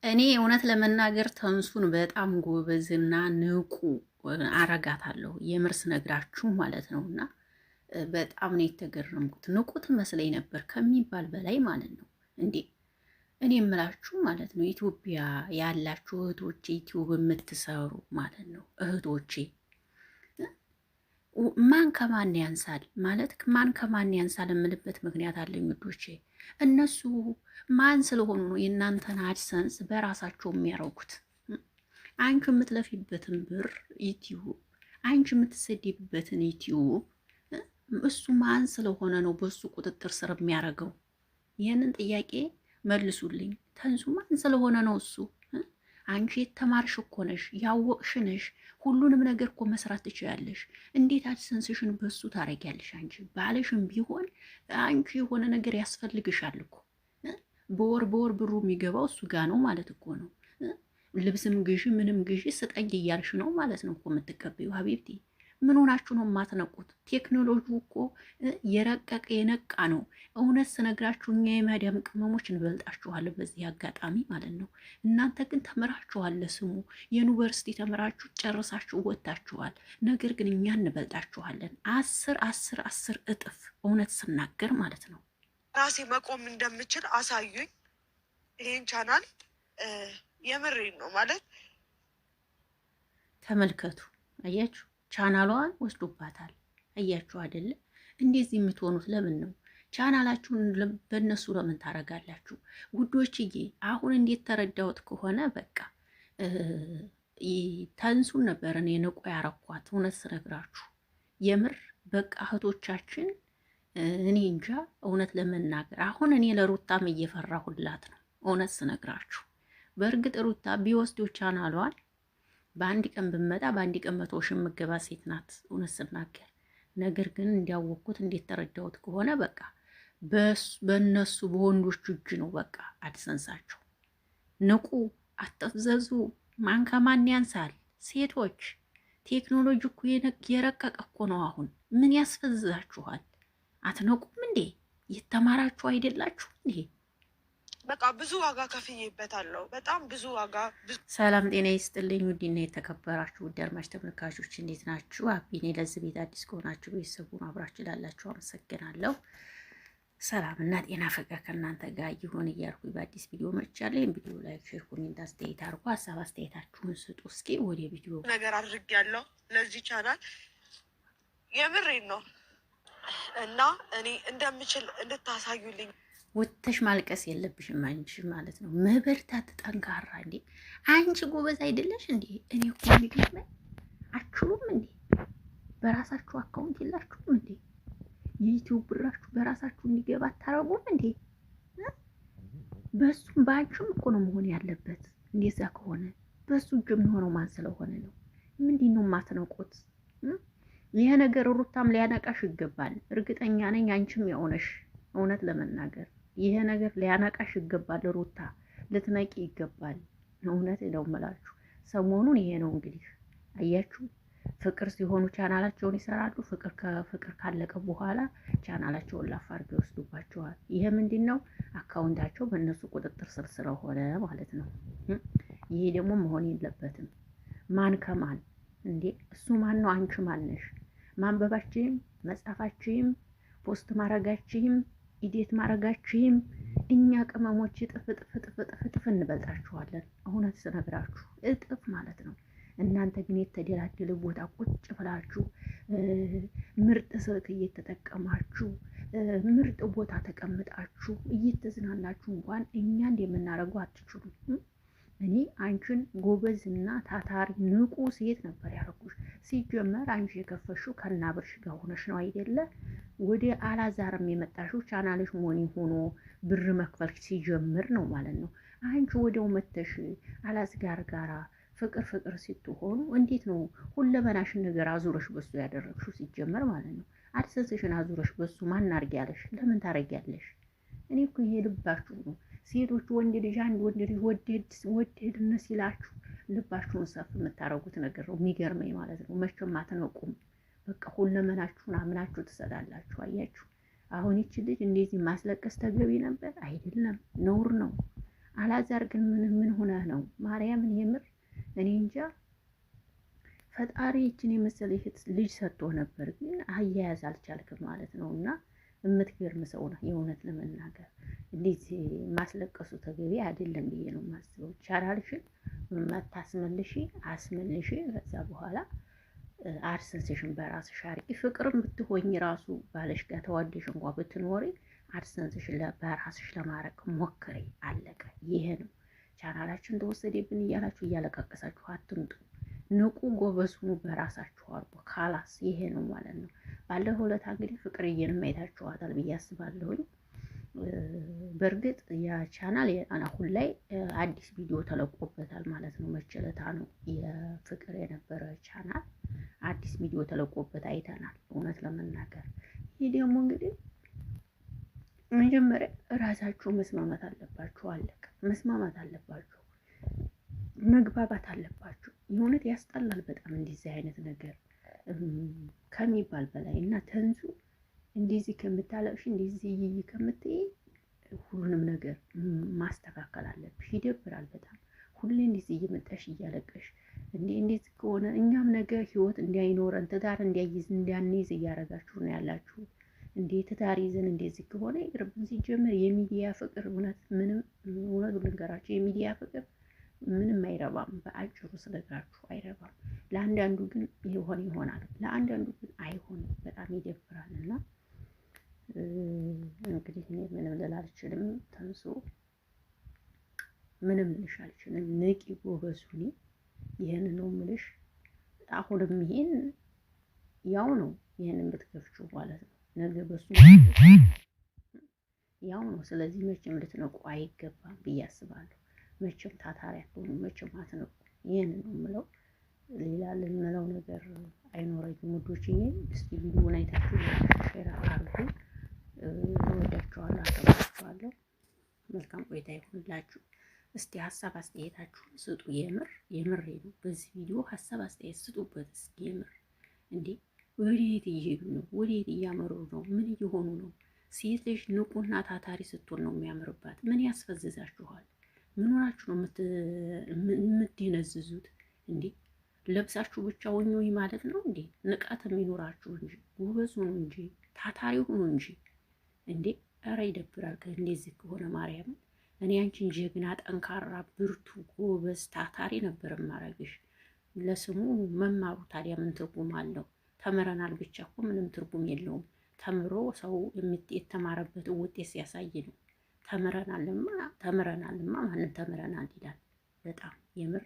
እኔ እውነት ለመናገር ተንሱን በጣም ጎበዝና ንቁ አረጋታለሁ። የምርስ ነግራችሁ ማለት ነው። እና በጣም ነው የተገረምኩት። ንቁ ትመስለኝ ነበር ከሚባል በላይ ማለት ነው። እንዴ እኔ የምላችሁ ማለት ነው ኢትዮጵያ ያላችሁ እህቶቼ፣ ዩቲዩብ የምትሰሩ ማለት ነው እህቶቼ፣ ማን ከማን ያንሳል ማለት ማን ከማን ያንሳል የምልበት ምክንያት አለኝ ውዶቼ። እነሱ ማን ስለሆኑ ነው የእናንተን አድሰንስ በራሳቸው የሚያረጉት? አንቺ የምትለፊበትን ብር ዩቲዩብ፣ አንቺ የምትሰደብበትን ዩቲዩብ እሱ ማን ስለሆነ ነው በሱ ቁጥጥር ስር የሚያደርገው? ይህንን ጥያቄ መልሱልኝ። ተንሱ ማን ስለሆነ ነው እሱ? አንቺ የተማርሽ እኮ ነሽ፣ ያወቅሽ ነሽ። ሁሉንም ነገር እኮ መስራት ትችያለሽ። እንዴት አድሰንስሽን በሱ ታረጊያለሽ? አንቺ ባልሽም ቢሆን አንቺ የሆነ ነገር ያስፈልግሻል እኮ። በወር ብሩ የሚገባው እሱ ጋር ነው ማለት እኮ ነው። ልብስም ግዢ ምንም ግዢ ስጠኝ እያልሽ ነው ማለት ነው እኮ የምትቀበዩ። ሀቢብቲ ምን ሆናችሁ ነው የማትነቁት? ቴክኖሎጂው እኮ የረቀቀ የነቃ ነው። እውነት ስነግራችሁ እኛ የማዳም ቅመሞች እንበልጣችኋለን በዚህ አጋጣሚ ማለት ነው። እናንተ ግን ተምራችኋል፣ ለስሙ የዩኒቨርሲቲ ተምራችሁ ጨርሳችሁ ወጥታችኋል። ነገር ግን እኛ እንበልጣችኋለን 10 እጥፍ እውነት ስናገር ማለት ነው። ራሴ መቆም እንደምችል አሳዩኝ። ይሄን ቻናል የምሬን ነው ማለት ተመልከቱ። አያችሁ ቻናሏን ወስዶባታል። አያችሁ አይደለ? እንደዚህ የምትሆኑት ለምን ነው? ቻናላችሁን በእነሱ ለምን ታረጋላችሁ? ውዶችዬ አሁን እንዴት ተረዳሁት ከሆነ በቃ ተንሱን ነበር እኔ ንቆ ያረኳት። እውነት ስነግራችሁ የምር በቃ እህቶቻችን እኔ እንጃ እውነት ለመናገር አሁን እኔ ለሩታም እየፈራሁላት ነው። እውነት ስነግራችሁ በእርግጥ ሩታ ቢወስደው ቻናሏን በአንድ ቀን ብመጣ በአንድ ቀን 100 ሺህ የምገባ ሴት ናት እውነት ስናገር። ነገር ግን እንዲያወቅኩት እንዴት ተረዳሁት ከሆነ በቃ በእነሱ በወንዶች እጅ ነው በቃ አድሰንሳቸው። ንቁ፣ አትፍዘዙ። ማን ከማን ያንሳል? ሴቶች ቴክኖሎጂ እኮ የረቀቀ እኮ ነው። አሁን ምን ያስፈዛችኋል? አትነቁም እንዴ? የተማራችሁ አይደላችሁ እንዴ? በቃ ብዙ ዋጋ ከፍዬበታለሁ። በጣም ብዙ ዋጋ። ሰላም ጤና ይስጥልኝ። ውድና የተከበራችሁ ውድ አድማጭ ተመልካቾች እንዴት ናችሁ? አቢኔ ለዚህ ቤት አዲስ ከሆናችሁ ቤተሰቡን አብራችሁ ላላችሁ አመሰግናለሁ። ሰላም እና ጤና ፍቅር ከእናንተ ጋር ይሁን እያልኩ በአዲስ ቪዲዮ መጥቻለሁ። ይህን ቪዲዮ ላይክ፣ ሼር፣ ኮሜንት አስተያየት አድርጉ። ሀሳብ አስተያየታችሁን ስጡ። እስኪ ወደ ቪዲዮ ነገር አድርጌያለሁ ለዚህ ቻናል የምሬን ነው እና እኔ እንደምችል እንድታሳዩልኝ። ወተሽ ማልቀስ የለብሽም አንቺ ማለት ነው። መበርታት ጠንካራ። እንዴ አንቺ ጎበዝ አይደለሽ እንዴ? እኔ እኮ የሚገርመኝ አችሉም እንዴ? በራሳችሁ አካውንት የላችሁም እንዴ? የዩቲዩብ ብራችሁ በራሳችሁ እንዲገባ አታረጉም እንዴ? በሱም በአንቺም እኮ ነው መሆን ያለበት። እንደዛ ከሆነ በሱ እጅ የሚሆነው ማን ስለሆነ ነው? ምንድን ነው የማትነቁት? ይሄ ነገር ሩታም ሊያነቃሽ ይገባል። እርግጠኛ ነኝ አንቺም የሆነሽ እውነት ለመናገር ይሄ ነገር ሊያነቃሽ ይገባል። ሩታ ልትነቂ ይገባል። እውነት ነው የምላችሁ። ሰሞኑን ይሄ ነው እንግዲህ አያችሁ፣ ፍቅር ሲሆኑ ቻናላቸውን ይሰራሉ። ፍቅር ካለቀ በኋላ ቻናላቸውን ላፋርገው ይወስዱባቸዋል። ይሄ ምንድን ነው? አካውንታቸው በእነሱ ቁጥጥር ስር ስለሆነ ማለት ነው። ይሄ ደግሞ መሆን የለበትም። ማን ከማን እንዴ? እሱ ማን ነው? አንቺ ማን ነሽ? ማንበባችሁም መጻፋችሁም ፖስት ማረጋችሁም ኢዴት ማረጋችሁም እኛ ቅመሞች እጥፍ እንበልጣችኋለን። እውነት ስነግራችሁ እጥፍ ማለት ነው። እናንተ ግን የተደላደለ ቦታ ቁጭ ብላችሁ ምርጥ ስልክ እየተጠቀማችሁ ምርጥ ቦታ ተቀምጣችሁ እየተዝናናችሁ እንኳን እኛ እንደምናደርገው አትችሉም። እኔ አንቺን ጎበዝና ታታሪ ንቁ ሴት ነበር ያደረኩሽ። ሲጀመር አንቺ የከፈሽው ከናብርሽ ጋር ሆነሽ ነው አይደለ? ወደ አላዛርም የመጣሽው ቻናልሽ ሞኒ ሆኖ ብር መክፈል ሲጀምር ነው ማለት ነው። አንቺ ወዲያው መተሽ አላዝጋር ጋራ ፍቅር ስትሆኑ እንዴት ነው ሁለመናሽን ነገር አዙረሽ በሱ ያደረግሽው? ሲጀመር ማለት ነው አድሰንስሽን አዙረሽ በሱ ማን አርጊያለሽ? ለምን ታረጊያለሽ? እኔ እኮ ይሄ ልባችሁ ነው። ሴቶች ወንድ ልጅ አንድ ወንድ ልጅ ወደድን ሲላችሁ ልባችሁን ሰፍ የምታረጉት ነገር ነው የሚገርመኝ ማለት ነው። መቼም አትነቁም። በቃ ሁለመናችሁን አምናችሁ ትሰዳላችሁ። አያችሁ አሁን ይቺ ልጅ እንደዚህ ማስለቀስ ተገቢ ነበር አይደለም? ነውር ነው። አላዛር ግን ምን ሆነህ ነው ማርያምን? የምር እኔ እንጃ። ፈጣሪ ይችን የመሰለ ልጅ ሰጥቶ ነበር፣ ግን አያያዝ አልቻልክም ማለት ነው። እና የምትገርም ሰው ነው የእውነት ለመናገር እንዴት ማስለቀሱ ተገቢ አይደለም ብዬ ነው የማስበው። ቻናልሽን መታስመልሺ አስመልሺ፣ ከዛ በኋላ አድሰንስሽን በራስሽ አርቂ። ፍቅርም ብትሆኝ ራሱ ባለሽ ጋር ተዋደሽ እንኳ ብትኖሪ አድሰንስሽን በራስሽ ለማረቅ ሞክሪ። አለቀ። ይሄ ነው። ቻናላችን ተወሰደብን እያላችሁ እያለቃቀሳችሁ አትምጡ። ንቁ፣ ጎበዝ ሁኑ፣ በራሳችሁ አርጎ ካላስ። ይሄ ነው ማለት ነው። ባለፈው ዕለት እንግዲህ ፍቅርዬንም አይታችኋታል ብዬ አስባለሁኝ። በእርግጥ ያ ቻናል አሁን ላይ አዲስ ቪዲዮ ተለቆበታል ማለት ነው። መቸለታ ነው የፍቅር የነበረ ቻናል አዲስ ቪዲዮ ተለቆበት አይተናል። እውነት ለመናገር ይህ ደግሞ እንግዲህ መጀመሪያ ራሳችሁ መስማማት አለባችሁ። አለቀ። መስማማት አለባችሁ፣ መግባባት አለባችሁ። የእውነት ያስጠላል በጣም እንደዚህ አይነት ነገር ከሚባል በላይ እና ተንሱ እንደዚህ ከምታለቅሽ እንደዚህ ከምትይ ሁሉንም ነገር ማስተካከል አለብሽ። ይደብራል በጣም ሁሌ እንደዚህ እየመጣሽ እያለቀሽ እንዴት ከሆነ እኛም ነገ ህይወት እንዳይኖረን ትዳር እንዳንይዝ እያረጋችሁ ነው ያላችሁ። እንዴ ትዳር ይዘን እንደዚህ ከሆነ ይቅርብን። ሲጀምር የሚዲያ ፍቅር እውነቱን ልንገራችሁ፣ የሚዲያ ፍቅር ምንም አይረባም። በአጭሩ ስነግራችሁ አይረባም። ለአንዳንዱ ግን ይሆናል፣ ለአንዳንዱ ግን አይሆንም። በጣም ይደብራል። እና እንግዲህ እኔ ምንም ልል አልችልም። ተንሱ ምንም ልልሽ አልችልም። ንቂ፣ ጎበዝ ሁኚ። ይህን ነው ምልሽ። አሁንም ይሄን ያው ነው፣ ይህንን ብትከፍቺው ማለት ነው። ነገ በሱ ያው ነው። ስለዚህ መቼም ልትነቁ አይገባም ብዬ አስባለሁ። መቼም ታታሪ አትሆኑ፣ መቼም አትነቁ። ይህን ነው የምለው። ሌላ ልንለው ነገር አይኖረኝም ውዶችዬ። እስቲ ቪዲዮውን አይታችሁ ሼር አድርጉ። እወዳችኋለሁ፣ አከብራችኋለሁ። መልካም ቆይታ ይሁንላችሁ። እስቲ ሀሳብ አስተያየታችሁን ስጡ። የምር ነው። በዚህ ቪዲዮ ሀሳብ አስተያየት ስጡበት። እስኪ የምር እንዴ ወዴት እየሄዱ ነው? ወዴት እያመሩ ነው? ምን እየሆኑ ነው? ሴት ልጅ ንቁና ታታሪ ስትሆን ነው የሚያምርባት። ምን ያስፈዝዛችኋል? ምን ሆናችሁ ነው የምትደነዝዙት? እንዴ ለብሳችሁ ብቻ ወኞኝ ማለት ነው እንዴ? ንቃት የሚኖራችሁ እንጂ ጎበዝ ሁኑ እንጂ ታታሪ ሁኑ እንጂ እንዴ። ኧረ ይደብራል እንደዚህ ከሆነ ማርያምን። እኔ አንቺን ጀግና፣ ጠንካራ፣ ብርቱ፣ ጎበዝ፣ ታታሪ ነበር ማረግሽ። ለስሙ መማሩ ታዲያ ምን ትርጉም አለው? ተምረናል ብቻ እኮ ምንም ትርጉም የለውም። ተምሮ ሰው የተማረበት ውጤት ሲያሳይ ነው። ተምረናልማ ማንም ተምረናል ይላል። በጣም የምር